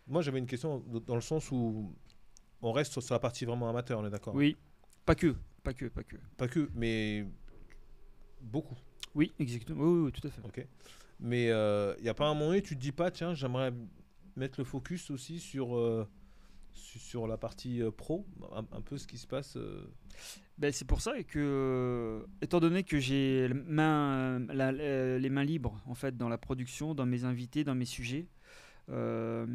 moi j'avais une question dans le sens où on reste sur la partie vraiment amateur, on est d'accord? Oui, pas que, pas que, pas que. Pas que, mais beaucoup. Oui, exactement. Oui, oui, oui, tout à fait. Ok. Mais il n'y a pas un moment donné, tu te dis pas, tiens, j'aimerais mettre le focus aussi sur la partie pro, un peu ce qui se passe. Ben, c'est pour ça que, étant donné que j'ai les mains libres en fait dans la production, dans mes invités, dans mes sujets, euh,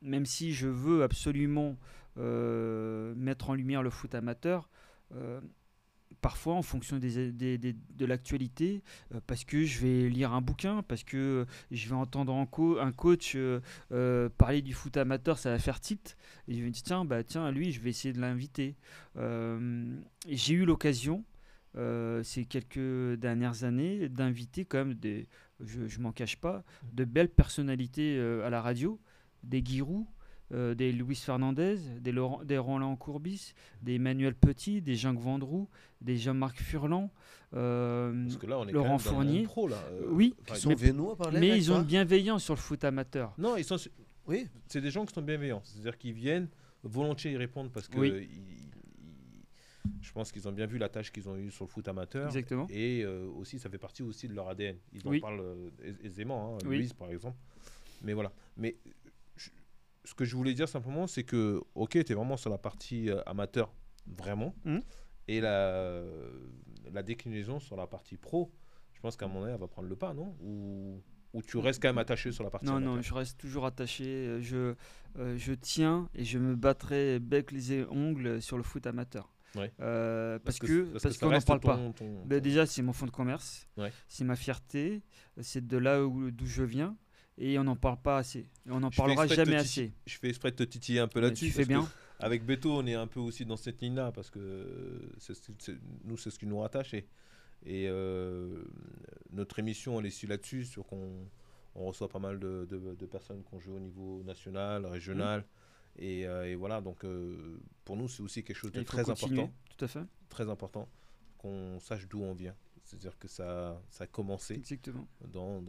même si je veux absolument mettre en lumière le foot amateur, euh, parfois en fonction de l'actualité, parce que je vais lire un bouquin, parce que je vais entendre un coach parler du foot amateur, ça va faire tilt, et je vais me dire tiens, lui, je vais essayer de l'inviter. Et j'ai eu l'occasion, ces quelques dernières années, d'inviter quand même je m'en cache pas, de belles personnalités à la radio, des Giroud, des Luis Fernandez, des Roland Courbis, des Emmanuel Petit, des Jean Vendroux, des Jean-Marc Furlan, Parce que là, on est quand Laurent même dans le monde Fournier. pro, là. Oui, Enfin, Ils sont mais, venus parler mais avec ils ont une toi? bienveillance sur le foot amateur. non, Oui. c'est des gens qui sont bienveillants. C'est-à-dire qu'ils viennent volontiers y répondre parce que Oui, je pense qu'ils ont bien vu la tâche qu'ils ont eue sur le foot amateur. exactement. Et aussi, ça fait partie aussi de leur ADN. Ils en Oui, parlent aisément, hein, oui, Louise, par exemple. Mais voilà. Mais je- ce que je voulais dire simplement, c'est que, ok, tu es vraiment sur la partie amateur, vraiment. hum, Et la déclinaison sur la partie pro, je pense qu'à un moment donné, elle va prendre le pas, non? Ou tu restes quand même attaché sur la partie non, non, amateur? je reste toujours attaché. Je tiens et je me battrai bec les ongles sur le foot amateur. Ouais. Parce que Parce ça qu'on n'en reste parle pas. Ben, ton- déjà, c'est mon fonds de commerce, Ouais. c'est ma fierté, c'est de là d'où je viens, et on n'en parle pas assez. Et on n'en Je fais parlera exprès de te jamais titiller, assez. je fais exprès de te titiller un peu Ben, là-dessus tu fais parce que bien. avec Beto, on est un peu aussi dans cette ligne-là parce que nous, c'est ce qui nous rattache et notre émission, elle est issue là-dessus, sur qu'on on reçoit pas mal de personnes qui ont joué au niveau national, Hum, régional et voilà. Donc pour nous, c'est aussi quelque chose et de il faut très continuer, important, tout à fait. qu'on sache d'où on vient. C'est-à-dire que ça a commencé Exactement. dans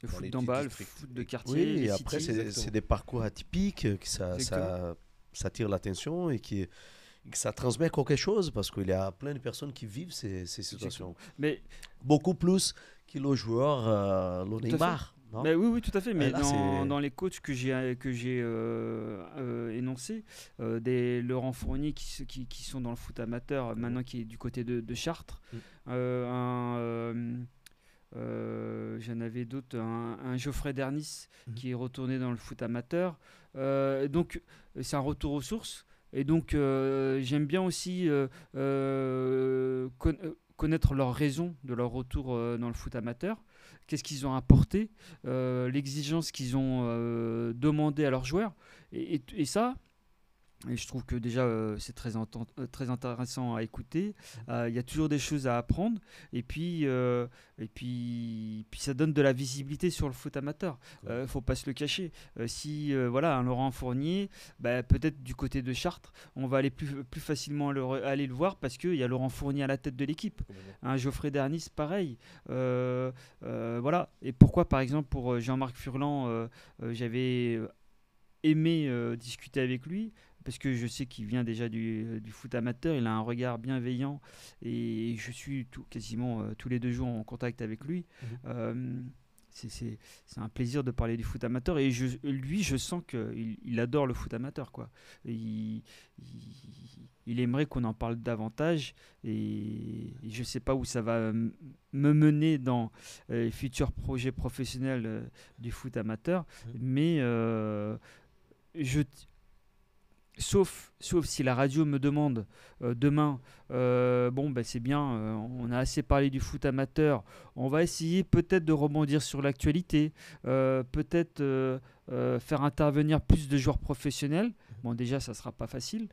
Le foot les petits d'emballe, le districts. foot de quartier, Oui, les et après, cities. c'est Exactement. des parcours atypiques Exactement. ça attire l'attention et que ça transmet quelque chose parce qu'il y a plein de personnes qui vivent ces Exactement. situations. Mais Beaucoup plus que le joueur, le tout à fait. Neymar, non? Mais oui, oui, tout à fait. Et Mais là, c'est... dans les coachs que j'ai énoncés, des Laurent Fournier qui sont dans le foot amateur, maintenant qui est du côté de Chartres, Mm. j'en avais d'autres, un Geoffrey Dernis Mhm. qui est retourné dans le foot amateur. Donc, c'est un retour aux sources. Et donc, j'aime bien aussi connaître leurs raisons de leur retour dans le foot amateur. Qu'est-ce qu'ils ont apporté, l'exigence qu'ils ont demandé à leurs joueurs. Et ça, et je trouve que déjà c'est très intéressant à écouter. Il y a toujours des choses à apprendre. Et puis ça donne de la visibilité sur le foot amateur. Faut pas se le cacher. Si voilà un Laurent Fournier, bah, peut-être du côté de Chartres, on va aller plus facilement aller le voir parce qu'il y a Laurent Fournier à la tête de l'équipe. Complètement. Un Geoffrey Dernis, pareil. Voilà. Et pourquoi, par exemple, pour Jean-Marc Furlan, j'avais aimé discuter avec lui parce que je sais qu'il vient déjà du foot amateur, il a un regard bienveillant et je suis quasiment tous les 2 jours en contact avec lui. Mhm. Euh, c'est un plaisir de parler du foot amateur et lui, je sens qu'il adore le foot amateur, quoi. Il aimerait qu'on en parle davantage et je ne sais pas où ça va me mener dans les futurs projets professionnels du foot amateur, Mhm. mais je, sauf si la radio me demande demain, bon ben c'est bien, on a assez parlé du foot amateur, on va essayer peut-être de rebondir sur l'actualité, peut-être faire intervenir plus de joueurs professionnels. Bon déjà ça sera pas facile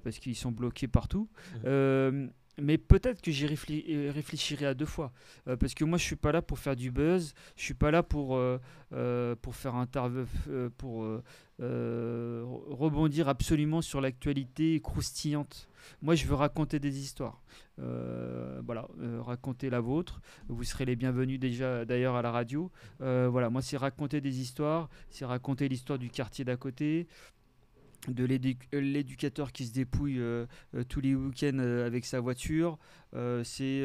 parce qu'ils sont bloqués partout. Mhm. Euh, Mais peut-être que réfléchirai à deux fois. Parce que moi, je suis pas là pour faire du buzz. Je suis pas là pour faire rebondir absolument sur l'actualité croustillante. Moi, je veux raconter des histoires. Voilà, raconter la vôtre. Vous serez les bienvenus déjà d'ailleurs à la radio. Voilà, moi, c'est raconter des histoires. C'est raconter l'histoire du quartier d'à côté, de l'éducateur qui se dépouille tous les week-ends avec sa voiture. C'est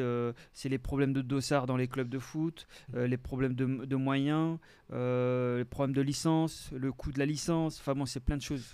les problèmes de dossard dans les clubs de foot, les problèmes de moyens, les problèmes de licence, le coût de la licence. Enfin bon, c'est plein de choses.